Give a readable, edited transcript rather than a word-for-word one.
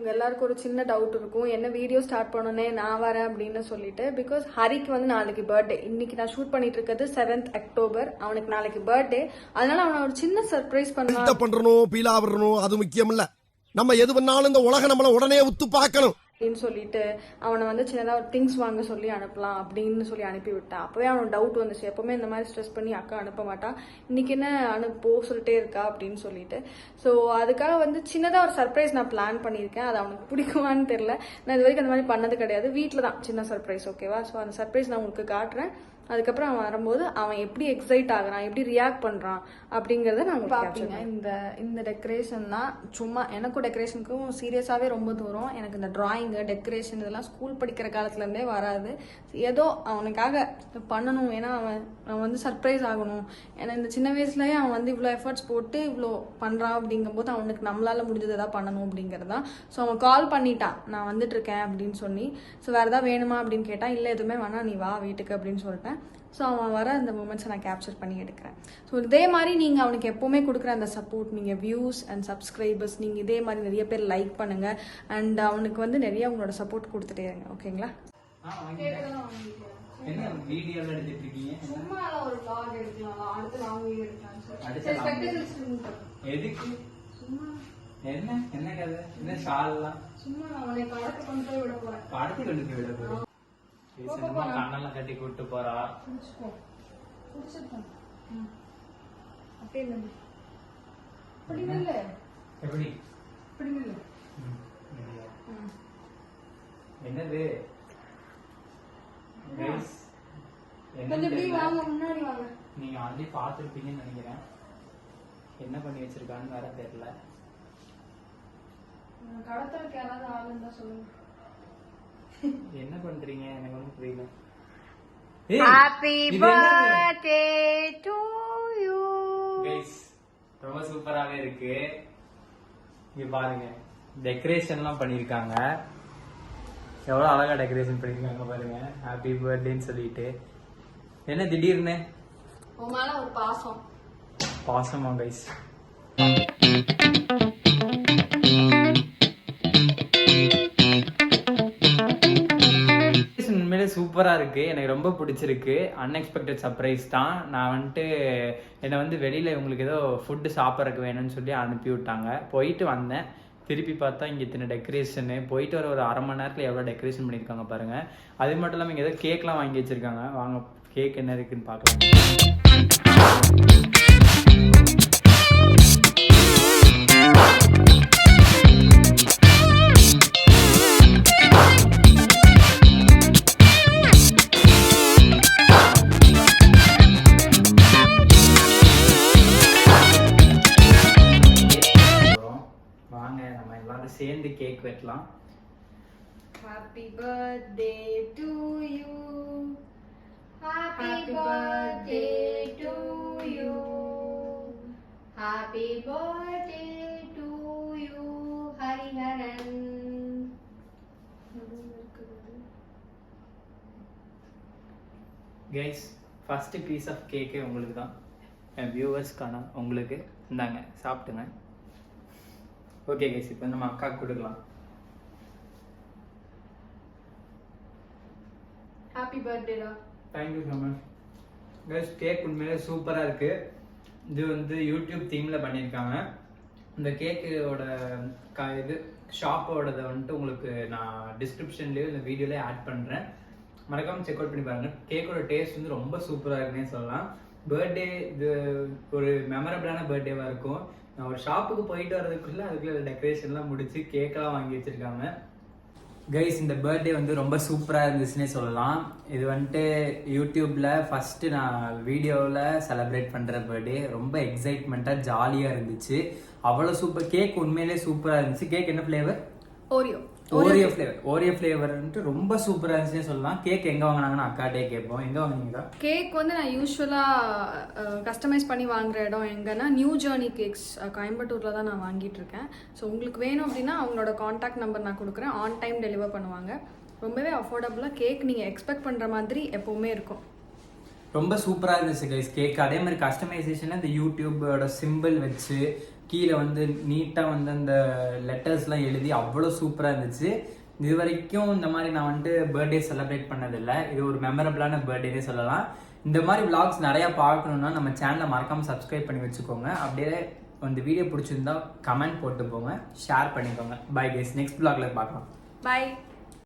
உங்கள் எல்லாருக்கும் ஒரு சின்ன டவுட் இருக்கும், என்ன வீடியோ ஸ்டார்ட் பண்ணோன்னே நான் வரேன் அப்படின்னு சொல்லிட்டு. பிகாஸ் ஹரிக்கு வந்து நாளைக்கு பர்த்டே. இன்னைக்கு நான் ஷூட் பண்ணிட்டு இருக்கிறது 7th அக்டோபர். அவனுக்கு நாளைக்கு பர்த்டே. அதனால அவனை ஒரு சின்ன சர்ப்ரைஸ் பண்ணணும். பீலா வரணும், அது முக்கியம் இல்ல. நம்ம எது பண்ணாலும் இந்த உலகம் நம்மள உடனே உத்து பார்க்கணும் அப்படின்னு சொல்லிட்டு அவனை வந்து சின்னதாக ஒரு திங்ஸ் வாங்க சொல்லி அனுப்பலாம் அப்படின்னு சொல்லி அனுப்பி விட்டான். அப்போவே அவனுக்கு டவுட் வந்துச்சு, எப்போவுமே இந்த மாதிரி ஸ்ட்ரெஸ் பண்ணி அக்கா அனுப்ப மாட்டான், இன்னைக்கு என்ன அனுப்போ சொல்லிட்டே இருக்கா அப்படின்னு சொல்லிட்டு. ஸோ அதுக்காக வந்து சின்னதாக ஒரு சர்ப்ரைஸ் நான் பிளான் பண்ணியிருக்கேன். அது அவனுக்கு பிடிக்குமான்னு தெரியல. நான் இது வரைக்கும் அந்த மாதிரி பண்ணது கிடையாது. வீட்டில் தான் சின்ன சர்ப்ரைஸ், ஓகேவா? ஸோ அந்த சர்ப்ரைஸ் நான் உங்களுக்கு காட்டுறேன். அதுக்கப்புறம் அவன் வரும்போது அவன் எப்படி எக்ஸைட் ஆகுறான், எப்படி ரியாக்ட் பண்ணுறான் அப்படிங்கிறத நாங்கள் பார்ப்பீங்க. இந்த டெக்கரேஷன் தான் சும்மா எனக்கும் டெக்கரேஷனுக்கும் சீரியஸாகவே ரொம்ப தூரம். எனக்கு இந்த ட்ராயிங்கு டெக்கரேஷன் இதெல்லாம் ஸ்கூல் படிக்கிற காலத்துலேருந்தே வராது. ஏதோ அவனுக்காக பண்ணணும், ஏன்னா அவன் வந்து சர்ப்ரைஸ் ஆகணும். ஏன்னா இந்த சின்ன வயசுலேயே அவன் வந்து இவ்வளோ எஃபர்ட்ஸ் போட்டு இவ்வளோ பண்ணுறான் அப்படிங்கும்போது அவனுக்கு நம்மளால் முடிஞ்சது எதாவது பண்ணணும் அப்படிங்கிறது தான். ஸோ அவன் கால் பண்ணிட்டான், நான் வந்துட்டு இருக்கேன் அப்படின்னு சொல்லி. ஸோ வேறு எதாவது வேணுமா அப்படின்னு கேட்டான். இல்லை எதுவுமே வேணாம், நீ வா வீட்டுக்கு அப்படின்னு சொல்லிட்டேன். ஸோ அவன் வர அந்த மூமெண்ட்ஸை நான் கேப்சர் பண்ணி எடுக்கிறேன். ஸோ இதே மாதிரி நீங்கள் அவனுக்கு எப்போவுமே கொடுக்குற அந்த சப்போர்ட், நீங்கள் வியூஸ் அண்ட் சப்ஸ்கிரைபர்ஸ், நீங்கள் இதே மாதிரி நிறைய பேர் லைக் பண்ணுங்கள். அண்ட் அவனுக்கு வந்து நிறைய உங்களோட சப்போர்ட் கொடுத்துட்டே இருங்க, ஓகேங்களா? சும்மா ஒரு vlog எடுக்கலாம், அடுத்து லாங் வீடியோ எடுக்கலாம் சார். சும்மா நான் அவனை படத்தை கொண்டு போய் விட போறேன். கண்ணெல்லாம் கட்டி கூட்டு போறா. என்னது நீங்க ஆல்ரெடி பாத்துருப்பீங்கன்னு நினைக்கிறேன். என்ன பண்ணி வச்சிருக்கான்னு வேற தெரியல. கடத்தலுக்கு யாராவது ஆள் இருந்தா சொல்லுங்க. என்ன பண்றீங்க எனக்கு ஒன்றும் புரியல. Happy birthday to you. Guys ரொம்ப சூப்பராவே இருக்கு. இங்க பாருங்க, டெக்கரேஷன்லாம் பண்ணிருக்காங்க. எவ்வளவு அழகா டெக்கரேஷன் பண்ணிருக்காங்க பாருங்க. ஹாப்பி பர்த்டேன்னு சொல்லிட்டு. என்ன திடீர்னு உன் மேல ஒரு பாசமா கைஸ்? சூப்பரா இருக்கு, எனக்கு ரொம்ப பிடிச்சிருக்கு. அன்எக்ஸ்பெக்டட் சர்ப்ரைஸ் தான். நான் வந்துட்டு என்னை வந்து வெளியில உங்களுக்கு ஏதோ ஃபுட்டு சாப்பிட்றதுக்கு வேணும்னு சொல்லி அனுப்பி விட்டாங்க. போயிட்டு வந்தேன், திருப்பி பார்த்தா இங்கே இத்தனை டெக்கரேஷனு. போயிட்டு ஒரு 1/2 மணி நேரத்தில் எவ்வளோ டெக்கரேஷன் பண்ணியிருக்காங்க பாருங்க. அது மட்டும் இல்லாமல் இங்கே ஏதோ கேக்லாம் வாங்கி வச்சிருக்காங்க. வாங்க கேக் என்ன இருக்குன்னு பார்க்கலாம். சேர்ந்து கேக் வெட்டலாம். Happy birthday to you. Happy birthday to you. Happy birthday to you Hariharan. Guys first piece of கேக்கே உங்களுக்கு தான், என் வியூவர்ஸ்க்கான உங்களுக்கு. இந்தாங்க சாப்பிட்டுங்க. ஓகே கைஸ், இப்போ நம்ம அக்காவுக்கு கொடுக்கலாம். ஹாப்பி பர்த்டேடா. Thank you so much guys. Cake உண்மையிலே சூப்பராக இருக்குது. இது வந்து யூடியூப் தீமில் பண்ணியிருக்காங்க. இந்த கேக்கோட இது ஷாப்போடதை வந்துட்டு உங்களுக்கு நான் டிஸ்கிரிப்ஷன்லேயும் இந்த வீடியோலேயே ஆட் பண்ணுறேன். மறக்காமல் செக் அவுட் பண்ணி பாருங்கள். கேக்கோட டேஸ்ட் வந்து ரொம்ப சூப்பராக இருக்குன்னே சொல்லலாம். பர்த்டே இது ஒரு மெமரபிளான பர்த்டேவாக இருக்கும். நான் ஒரு ஷாப்புக்கு போயிட்டு வரதுக்குள்ள அதுக்குள்ள டெக்கரேஷன்லாம் முடிச்சு கேக்கெல்லாம் வாங்கி வச்சிருக்காங்க. கைஸ் இந்த பர்த்டே வந்து ரொம்ப சூப்பராக இருந்துச்சுன்னே சொல்லலாம். இது வந்துட்டு யூடியூப்ல ஃபர்ஸ்ட் நான் வீடியோவில் செலிப்ரேட் பண்ணுற பர்த்டே. ரொம்ப எக்ஸைட்மெண்ட்டாக ஜாலியாக இருந்துச்சு. அவ்வளோ சூப்பர் கேக், உண்மையிலே சூப்பராக இருந்துச்சு. கேக் என்ன ஃப்ளேவர்? ஓரியோ ஃப்ளேவர்ன்ட்டு ரொம்ப சூப்பராக இருந்துச்சுன்னு சொல்லலாம். கேக் எங்கே வாங்கினாங்கன்னு அக்காட்டே கேட்போம். எங்கே வாங்கினீங்களா? கேக் வந்து நான் யூஸ்வலாக கஸ்டமைஸ் பண்ணி வாங்குற இடம் எங்கன்னா நியூ ஜர்னி கேக்ஸ் கோயம்புத்தூரில் தான் நான் வாங்கிட்டு இருக்கேன். ஸோ உங்களுக்கு வேணும் அப்படின்னா அவங்களோட காண்டாக்ட் நம்பர் நான் கொடுக்குறேன். ஆன் டைம் டெலிவர் பண்ணுவாங்க. ரொம்பவே அஃபோர்டபுளாக கேக் நீங்கள் எக்ஸ்பெக்ட் பண்ணுற மாதிரி எப்போவுமே இருக்கும். ரொம்ப சூப்பராக இருந்துச்சு கைஸ் கேக். அதே மாதிரி கஸ்டமைசேஷனில் இந்த யூடியூபோட சிம்பிள் வச்சு கீழே வந்து நீட்டாக வந்து அந்த லெட்டர்ஸ்லாம் எழுதி அவ்வளோ சூப்பராக இருந்துச்சு. இது வரைக்கும் இந்த மாதிரி நான் வந்துட்டு பர்த்டே செலிப்ரேட் பண்ணதில்லை. இது ஒரு மெமரபிளான பர்த்டேனே சொல்லலாம். இந்த மாதிரி vlogs நிறையா பார்க்கணுன்னா நம்ம சேனலை மறக்காமல் சப்ஸ்கிரைப் பண்ணி வச்சுக்கோங்க. அப்படியே இந்த வீடியோ பிடிச்சிருந்தா கமெண்ட் போட்டு போங்க, ஷேர் பண்ணிக்கோங்க. பை கைஸ், நெக்ஸ்ட் vlogல பார்க்கலாம். பாய்.